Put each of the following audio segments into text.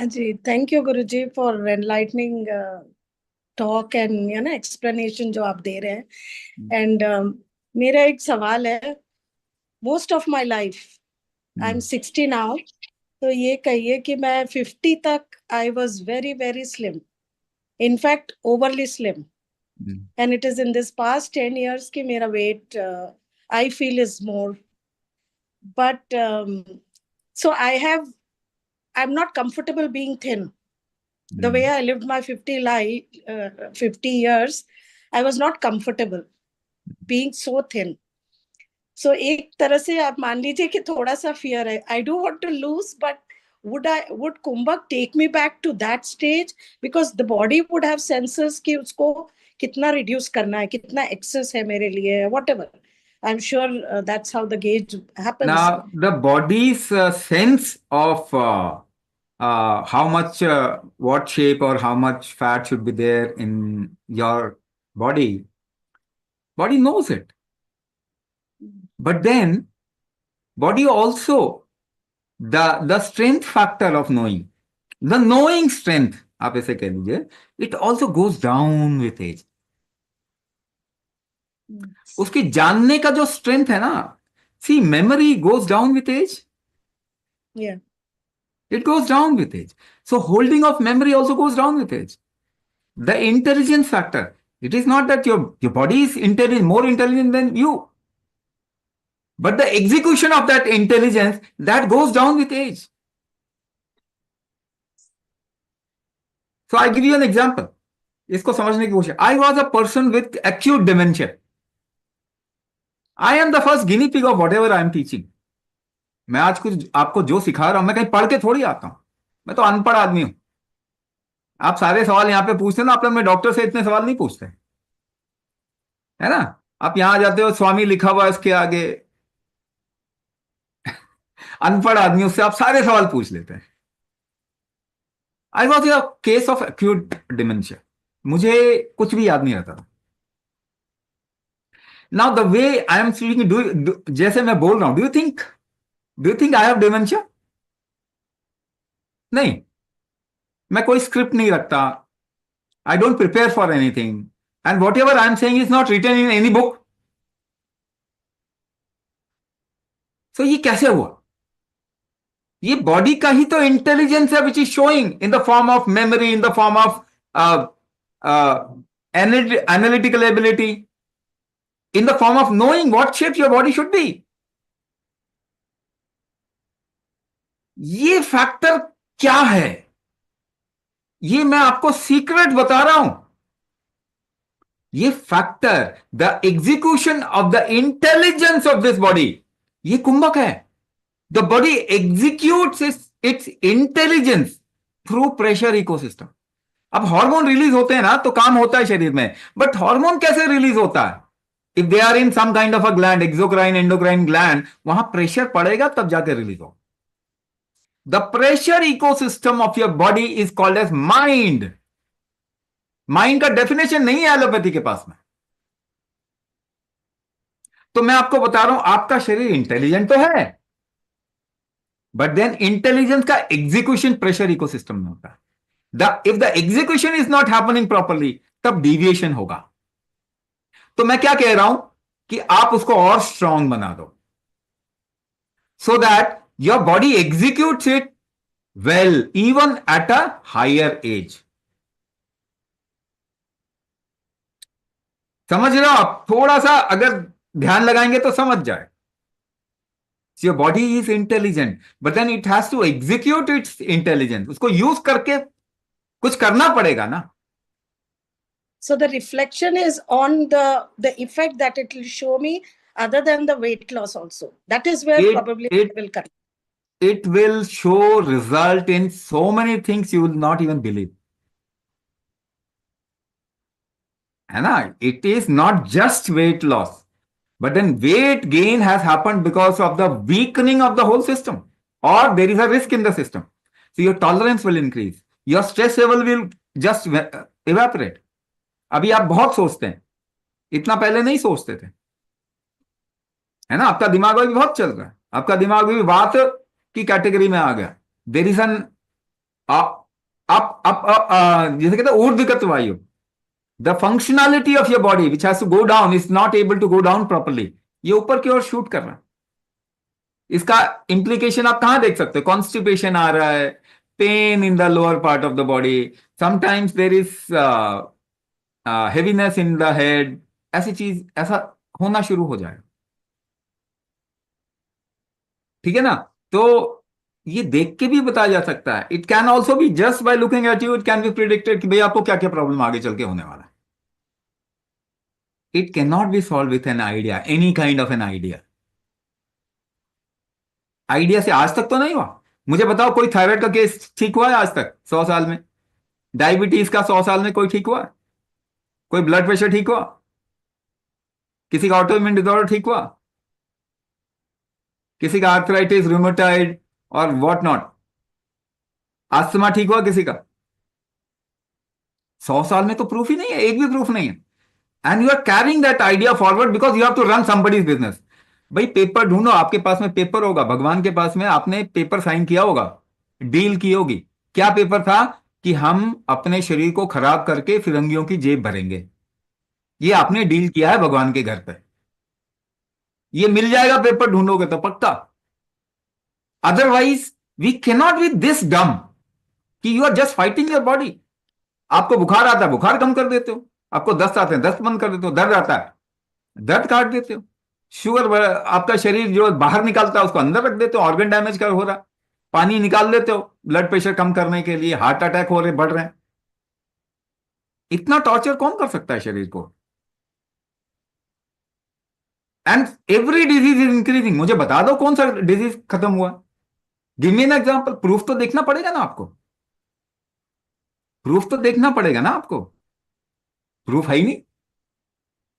Ji, thank you Guruji for enlightening talk and explanation जो आप दे रहे हैं। एंड मेरा एक सवाल है। Most of my life, I am hmm, 60 now, तो ये कहिए कि मैं 50 तक I was very very slim, in fact overly slim. Hmm, and it is in this past 10 years कि मेरा weight I feel is more, but so I'm not comfortable being thin. The way hmm. I lived my 50 years, I was not comfortable being so thin. So एक तरह से आप मान लीजिए कि थोड़ा सा फियर है. I do want to lose, but would Kumbhak take me back to that stage? Because the body would have senses कि उसको कितना reduce करना है, कितना excess है मेरे लिए, whatever. I'm sure that's how the gauge happens. Now, the body's sense of how much, what shape or how much fat should be there in your body knows it. But then, body also, the strength factor of knowing, the knowing strength, आप ऐसे कह लीजिए, it also goes down with age. उसकी जानने का जो strength है ना, see memory goes down with age. Yeah. It goes down with age. So holding of memory also goes down with age. The intelligence factor. It is not that your body is more intelligent than you. But the execution of that intelligence, that goes down with age. So I give you an example. इसको समझने की कोशिश. I was a person with acute dementia. I am the first guinea pig of whatever I am teaching. मैं आज कुछ आपको जो सिखा रहा हूं, मैं कहीं पढ़ के थोड़ी आता हूं. मैं तो अनपढ़ आदमी हूं. आप सारे सवाल यहां पे पूछते हैं ना, आप अपने डॉक्टर से इतने सवाल नहीं पूछते, है ना. आप यहां जाते हो, स्वामी लिखा हुआ है उसके आगे, अनपढ़ आदमियों से आप सारे सवाल पूछ लेते हैं. I was a case of acute dementia. मुझे कुछ भी याद नहीं रहता था. Now the way I am speaking, जैसे मैं बोल रहा हूं, do you think I have dementia? नहीं. मैं कोई स्क्रिप्ट नहीं रखता. I don't prepare for anything. And whatever I am saying is not written in any book. So ये कैसे हुआ? ये बॉडी का ही तो इंटेलिजेंस है, which is showing in the form of memory, in the form of analytical ability, in the form of knowing what shape your body should be. ये factor क्या है? ये मैं आपको सीक्रेट बता रहा हूं. ये factor, the execution of the intelligence of this body, ये कुंभक है. The body executes it's intelligence through pressure ecosystem. अब हार्मोन रिलीज होते हैं ना, तो काम होता है शरीर में. बट हार्मोन कैसे रिलीज होता है? If they are in some kind of a gland, exocrine, endocrine gland, वहां प्रेशर पड़ेगा तब जाकर रिलीज हो. The pressure ecosystem of your body is called as mind. Mind का डेफिनेशन नहीं है एलोपैथी के पास में. तो मैं आपको बता रहा हूं, आपका शरीर इंटेलिजेंट तो है, बट देन इंटेलिजेंस का एग्जीक्यूशन प्रेशर इकोसिस्टम में होता है. If the execution is not happening properly, तब डिविएशन होगा. तो मैं क्या कह रहा हूं कि आप उसको और स्ट्रांग बना दो, so that your body executes it well even at a higher age. समझ रहे हो आप? थोड़ा सा अगर ध्यान लगाएंगे तो समझ जाए. Your body is intelligent, but then it has to execute its intelligence. उसको यूज करके कुछ करना पड़ेगा ना. So the reflection is on the effect that it will show me, other than the weight loss also. That is where it probably it it will come. it will show result in so many things you will not even believe, है ना. It is not just weight loss, but then weight gain has happened because of the weakening of the whole system, or there is a risk in the system. So your tolerance will increase, your stress level will just evaporate. अभी आप बहुत सोचते हैं, इतना पहले नहीं सोचते थे, है ना. आपका दिमाग अभी बहुत चल रहा है. आपका दिमाग भी बात की कैटेगरी में आ गया. देर इज एन आप जैसे कहते हैं ऊर्ध्वगत वायु, the functionality of your body which has to go down is not able to go down properly, ये ऊपर की ओर शूट कर रहा है। इसका इंप्लीकेशन आप कहां देख सकते हो? कॉन्स्टिपेशन आ रहा है, pain in the lower part of the body, sometimes there is heaviness in the head, ऐसी चीज ऐसा होना शुरू हो जाएगा। ठीक है ना? तो ये देख के भी बताया जा सकता है। It can also be just by looking at you, it can be predicted कि भाई आपको क्या क्या प्रॉब्लम आगे चल के होने वाला है। It can not be solve with an idea, any kind of an idea. Idea से आज तक तो नहीं हुआ। मुझे बताओ कोई थायराइड का केस ठीक हुआ है आज तक 100 साल में? डायबिटीज का 100 साल में कोई ठीक हुआ है? कोई ब्लड प्रेशर ठीक हुआ? किसी का ऑटोइम्यून डिसऑर्डर ठीक हुआ? किसी का आर्थराइटिस, रूमेटाइड और व्हाट नॉट, अस्थमा ठीक हुआ किसी का? 100 साल में तो प्रूफ ही नहीं है, एक भी प्रूफ नहीं है। And you are carrying that idea forward because you have to run somebody's business. भाई पेपर ढूंढो, आपके पास में पेपर होगा, भगवान के पास में आपने पेपर साइन किया होगा, डील की होगी। क्या पेपर था? कि हम अपने शरीर को खराब करके फिरंगियों की जेब भरेंगे। ये आपने डील किया है भगवान के घर पे। ये मिल जाएगा, पेपर ढूंढोगे तो पक्का। Otherwise we cannot be this dumb कि you are just fighting your body. आपको बुखार आता है, बुखार कम कर देते हो। आपको दस्त आते हैं, दस्त बंद कर देते हो। दर्द आता है, दर्द काट देते हो। शुगर आपका शरीर जो बाहर निकालता है उसको अंदर रख देते हो, ऑर्गन डैमेज कर हो रहा। पानी निकाल देते हो ब्लड प्रेशर कम करने के लिए, हार्ट अटैक हो रहे बढ़ रहे हैं। इतना टॉर्चर कौन कर सकता है शरीर को? And every disease is increasing. मुझे बता दो कौन सा डिजीज खत्म हुआ? Give me an example. Proof तो देखना पड़ेगा ना आपको, प्रूफ तो देखना पड़ेगा ना आपको। प्रूफ है ही नहीं,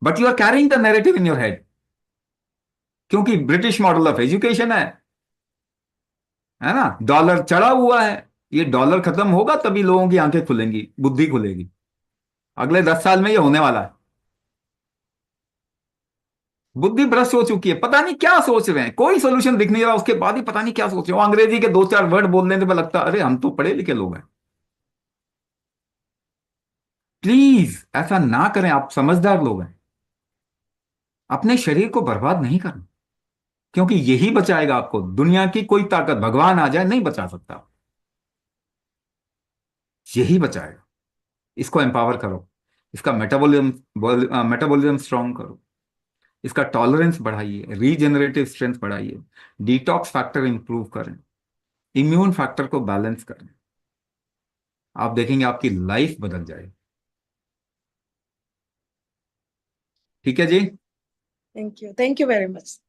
but you are carrying the narrative in your head, क्योंकि ब्रिटिश मॉडल ऑफ एजुकेशन है ना? डॉलर चढ़ा हुआ है। ये डॉलर खत्म होगा तभी लोगों की आंखें खुलेंगी, बुद्धि खुलेगी। अगले 10 साल में ये होने वाला है। बुद्धि भ्रष्ट हो चुकी है, पता नहीं क्या सोच रहे हैं, कोई सोल्यूशन दिख नहीं रहा, उसके बाद ही पता नहीं क्या सोच रहे हो। अंग्रेजी के 2-4 वर्ड बोलने पे लगता है अरे हम तो पढ़े लिखे लोग हैं। प्लीज ऐसा ना करें, आप समझदार लोग हैं। अपने शरीर को बर्बाद नहीं करना, क्योंकि यही बचाएगा आपको। दुनिया की कोई ताकत, भगवान आ जाए, नहीं बचा सकता। यही बचाएगा। इसको एम्पावर करो, इसका मेटाबॉलिज्म स्ट्रांग करो, इसका टॉलरेंस बढ़ाइए, रीजेनरेटिव स्ट्रेंथ बढ़ाइए, डिटॉक्स फैक्टर इंप्रूव करें, इम्यून फैक्टर को बैलेंस करें। आप देखेंगे आपकी लाइफ बदल जाएगी। ठीक है जी। Thank you very much.